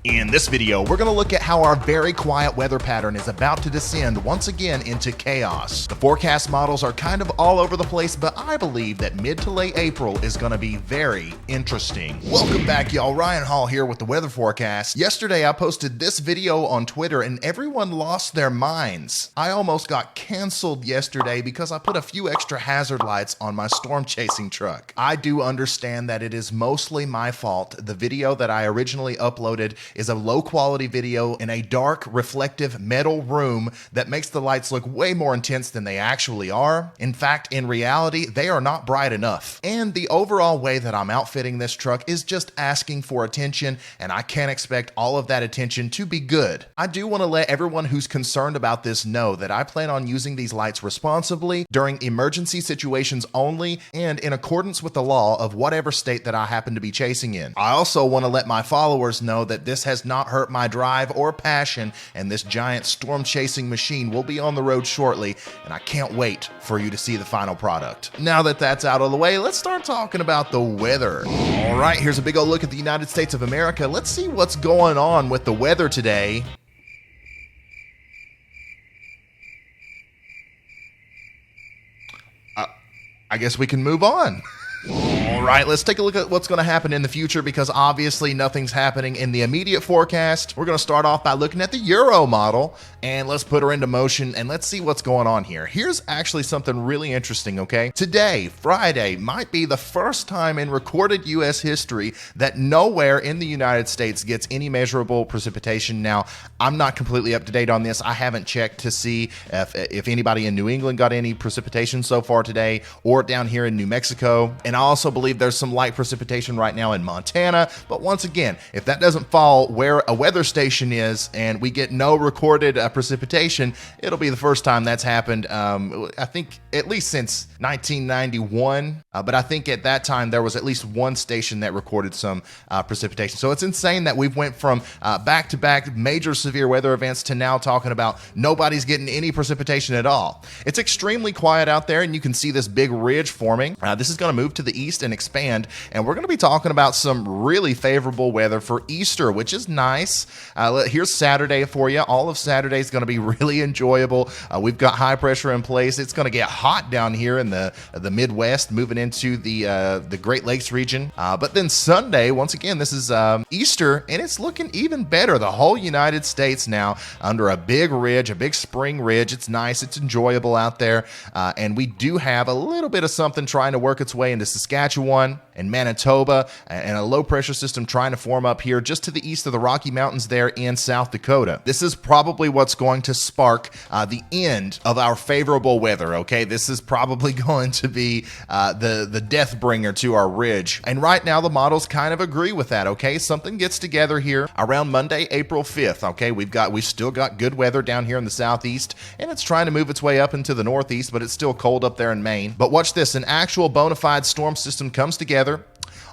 In this video, we're going to look at how our very quiet weather pattern is about to descend once again into chaos. The forecast models are kind of all over the place, but I believe that mid to late April is going to be very interesting. Welcome back, y'all. Ryan Hall here with the weather forecast. Yesterday, I posted this video on Twitter and everyone lost their minds. I almost got canceled yesterday because I put a few extra hazard lights on my storm chasing truck. I do understand that it is mostly my fault. The video that I originally uploaded is a low quality video in a dark, reflective metal room that makes the lights look way more intense than they actually are. In fact, in reality, they are not bright enough. And the overall way that I'm outfitting this truck is just asking for attention, and I can't expect all of that attention to be good. I do want to let everyone who's concerned about this know that I plan on using these lights responsibly during emergency situations only and in accordance with the law of whatever state that I happen to be chasing in. I also want to let my followers know that this has not hurt my drive or passion, and this giant storm chasing machine will be on the road shortly, and I can't wait for you to see the final product. Now that that's out of the way, let's start talking about the weather. All right, here's a big old look at the United States of America. Let's see what's going on with the weather today. I guess we can move on. All right, let's take a look at what's going to happen in the future, because obviously nothing's happening in the immediate forecast. We're going to start off by looking at the Euro model, and let's put her into motion and let's see what's going on here. Here's actually something really interesting, okay? Today, Friday, might be the first time in recorded U.S. history that nowhere in the United States gets any measurable precipitation. Now, I'm not completely up to date on this. I haven't checked to see if anybody in New England got any precipitation so far today, or down here in New Mexico. And I also believe there's some light precipitation right now in Montana. But once again, if that doesn't fall where a weather station is and we get no recorded precipitation, it'll be the first time that's happened, I think at least since 1991. But I think at that time there was at least one station that recorded some precipitation. So it's insane that we've went from back-to-back major severe weather events to now talking about nobody's getting any precipitation at all. It's extremely quiet out there, and you can see this big ridge forming. This is going to move to the east and expand, and we're going to be talking about some really favorable weather for Easter, which is nice. Here's Saturday for you. All of Saturday is going to be really enjoyable. We've got high pressure in place. It's going to get hot down here in the Midwest, moving into the Great Lakes region. But then Sunday, once again, this is Easter, and it's looking even better. The whole United States now under a big ridge, a big spring ridge. It's nice. It's enjoyable out there. And we do have a little bit of something trying to work its way into Saskatchewan and Manitoba, and a low pressure system trying to form up here just to the east of the Rocky Mountains there in South Dakota. This is probably what's going to spark the end of our favorable weather, okay? This is probably going to be the death bringer to our ridge. And right now the models kind of agree with that, okay? Something gets together here around Monday, April 5th, okay? We've still got good weather down here in the southeast, and it's trying to move its way up into the northeast, but it's still cold up there in Maine. But watch this, an actual bona fide storm system comes together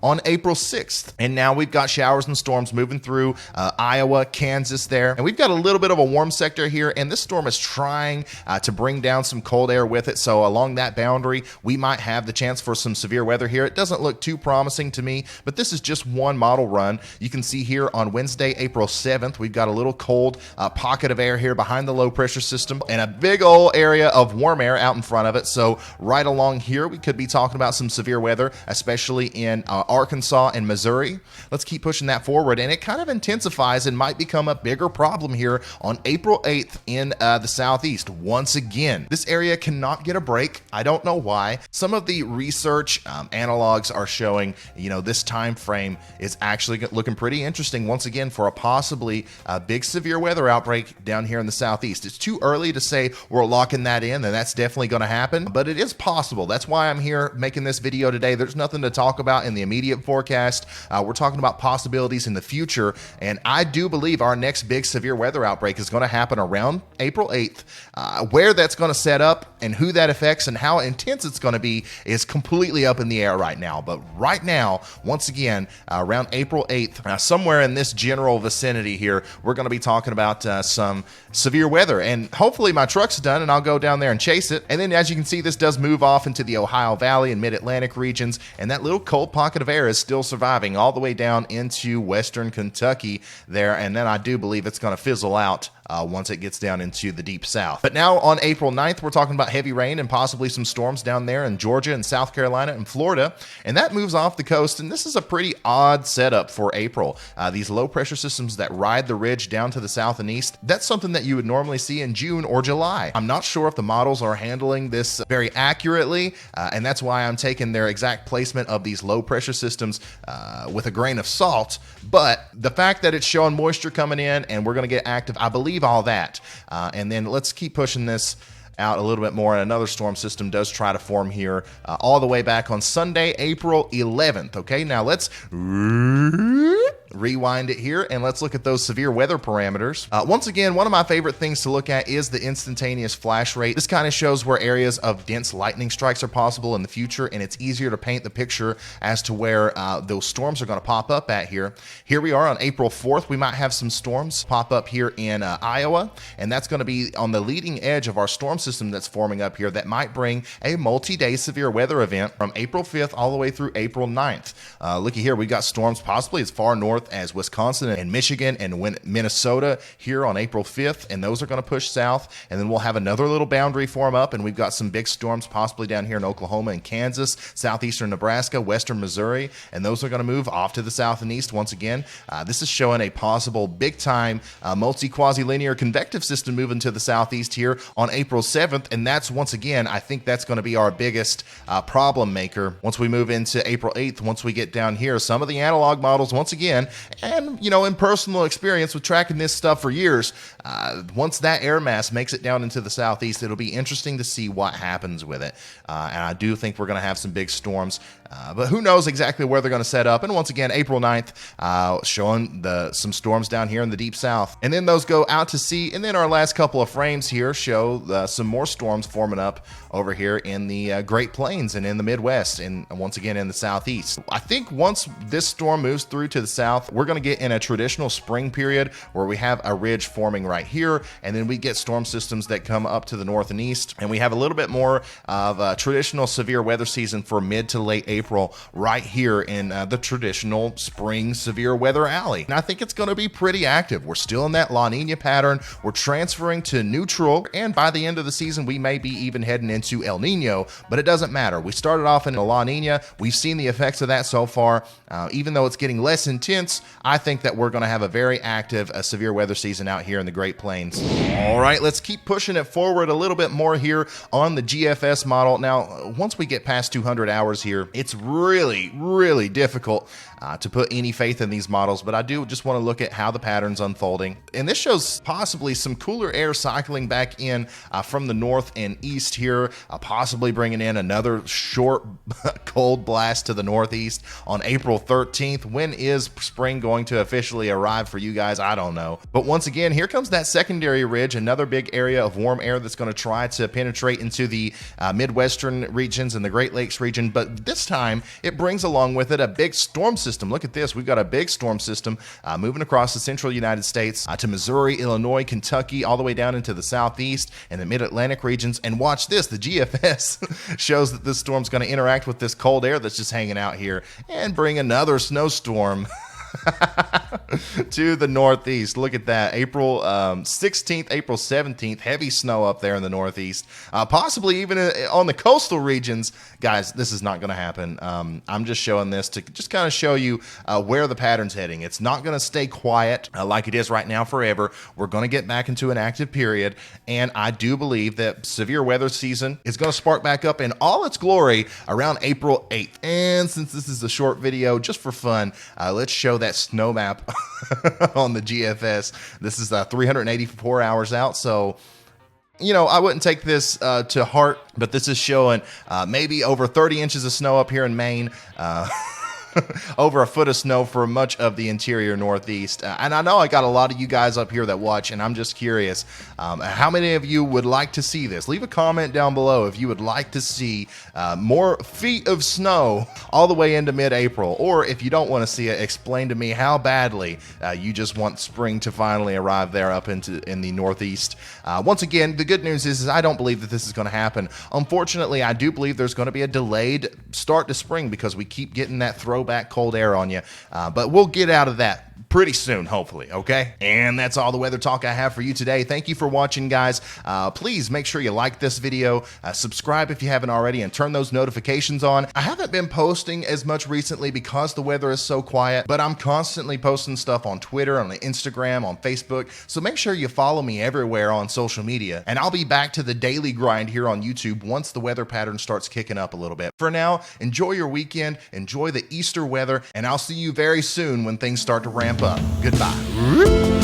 on April 6th. And now we've got showers and storms moving through Iowa, Kansas there. And we've got a little bit of a warm sector here, and this storm is trying to bring down some cold air with it. So along that boundary, we might have the chance for some severe weather here. It doesn't look too promising to me, but this is just one model run. You can see here on Wednesday, April 7th, we've got a little cold pocket of air here behind the low pressure system and a big old area of warm air out in front of it. So right along here, we could be talking about some severe weather, especially in Arkansas and Missouri. Let's keep pushing that forward, and it kind of intensifies and might become a bigger problem here on April 8th in the southeast. Once again, this area cannot get a break. I don't know why. Some of the research analogs are showing, this time frame is actually looking pretty interesting once again for a possibly big severe weather outbreak down here in the southeast. It's too early to say we're locking that in, and that's definitely going to happen, but it is possible. That's why I'm here making this video today. There's nothing to talk about in the immediate forecast. We're talking about possibilities in the future, and I do believe our next big severe weather outbreak is going to happen around April 8th. Where that's going to set up and who that affects and how intense it's going to be is completely up in the air right now. But right now, once again, around April 8th, somewhere in this general vicinity here, we're going to be talking about some severe weather, and hopefully my truck's done and I'll go down there and chase it. And then as you can see, this does move off into the Ohio Valley and Mid-Atlantic regions, and that little cold pocket of air is still surviving all the way down into western Kentucky there, and then I do believe it's going to fizzle out once it gets down into the deep south. But now on April 9th, we're talking about heavy rain and possibly some storms down there in Georgia and South Carolina and Florida, and that moves off the coast, and this is a pretty odd setup for April. These low pressure systems that ride the ridge down to the south and east, that's something that you would normally see in June or July. I'm not sure if the models are handling this very accurately, and that's why I'm taking their exact placement of these low pressure systems with a grain of salt, but the fact that it's showing moisture coming in and we're going to get active, I believe all that. And then let's keep pushing this out a little bit more, and another storm system does try to form here all the way back on Sunday, April 11th. Okay, now let's rewind it here and let's look at those severe weather parameters. Once again, one of my favorite things to look at is the instantaneous flash rate. This kind of shows where areas of dense lightning strikes are possible in the future, and it's easier to paint the picture as to where those storms are going to pop up at here. Here we are on April 4th. We might have some storms pop up here in Iowa, and that's going to be on the leading edge of our storm system that's forming up here that might bring a multi-day severe weather event from April 5th all the way through April 9th. Looky here, we've got storms possibly as far north as Wisconsin and Michigan and Minnesota here on April 5th, and those are going to push south, and then we'll have another little boundary form up, and we've got some big storms possibly down here in Oklahoma and Kansas, southeastern Nebraska, western Missouri, and those are going to move off to the south and east once again. This is showing a possible big-time multi-quasi-linear convective system moving to the southeast here on April 7th, and that's, once again, I think that's going to be our biggest problem maker once we move into April 8th. Once we get down here, some of the analog models, once again, and in personal experience with tracking this stuff for years, once that air mass makes it down into the southeast, it'll be interesting to see what happens with it. And I do think we're going to have some big storms, but who knows exactly where they're going to set up. And once again, April 9th, showing some storms down here in the deep south. And then those go out to sea. And then our last couple of frames here show some more storms forming up over here in the Great Plains and in the Midwest, and once again in the southeast. I think once this storm moves through to the south, we're going to get in a traditional spring period where we have a ridge forming right here, and then we get storm systems that come up to the north and east, and we have a little bit more of a traditional severe weather season for mid to late April right here in the traditional spring severe weather alley. And I think it's going to be pretty active. We're still in that La Nina pattern. We're transferring to neutral, and by the end of the season, we may be even heading into El Nino, but it doesn't matter. We started off in a La Nina. We've seen the effects of that so far. Even though it's getting less intense, I think that we're going to have a very active severe weather season out here in the Great Plains. All right, let's keep pushing it forward a little bit more here on the GFS model. Now, once we get past 200 hours here, it's really, really difficult to put any faith in these models, but I do just want to look at how the pattern's unfolding. And this shows possibly some cooler air cycling back in from the north and east here, possibly bringing in another short cold blast to the northeast on April 13th. When is spring going to officially arrive for you guys? I don't know. But once again, here comes that secondary ridge, another big area of warm air that's going to try to penetrate into the Midwestern regions and the Great Lakes region, but this time it brings along with it a big storm system. Look at this. We've got a big storm system moving across the central United States to Missouri, Illinois, Kentucky, all the way down into the southeast and the mid-Atlantic regions. And watch this. The GFS shows that this storm's going to interact with this cold air that's just hanging out here and bring another snowstorm to the northeast. Look at that. April 16th, April 17th, heavy snow up there in the northeast, possibly even on the coastal regions. Guys, this is not going to happen. I'm just showing this to just kind of show you where the pattern's heading. It's not going to stay quiet like it is right now forever. We're going to get back into an active period, and I do believe that severe weather season is going to spark back up in all its glory around April 8th. And since this is a short video, just for fun, let's show that snow map on the GFS. This is 384 hours out, so I wouldn't take this to heart, but this is showing maybe over 30 inches of snow up here in Maine. Over a foot of snow for much of the interior northeast. And I know I got a lot of you guys up here that watch, and I'm just curious, how many of you would like to see this? Leave a comment down below if you would like to see more feet of snow all the way into mid-April, or if you don't want to see it, explain to me how badly you just want spring to finally arrive there up in the northeast. Once again, the good news is I don't believe that this is going to happen. Unfortunately, I do believe there's going to be a delayed start to spring because we keep getting that throw back cold air on you. But we'll get out of that pretty soon, hopefully, okay? And that's all the weather talk I have for you today. Thank you for watching, guys. Please make sure you like this video, subscribe if you haven't already, and turn those notifications on. I haven't been posting as much recently because the weather is so quiet, but I'm constantly posting stuff on Twitter, on Instagram, on Facebook, so make sure you follow me everywhere on social media, and I'll be back to the daily grind here on YouTube once the weather pattern starts kicking up a little bit. For now, enjoy your weekend, enjoy the Easter weather, and I'll see you very soon when things start to ramp up. Goodbye.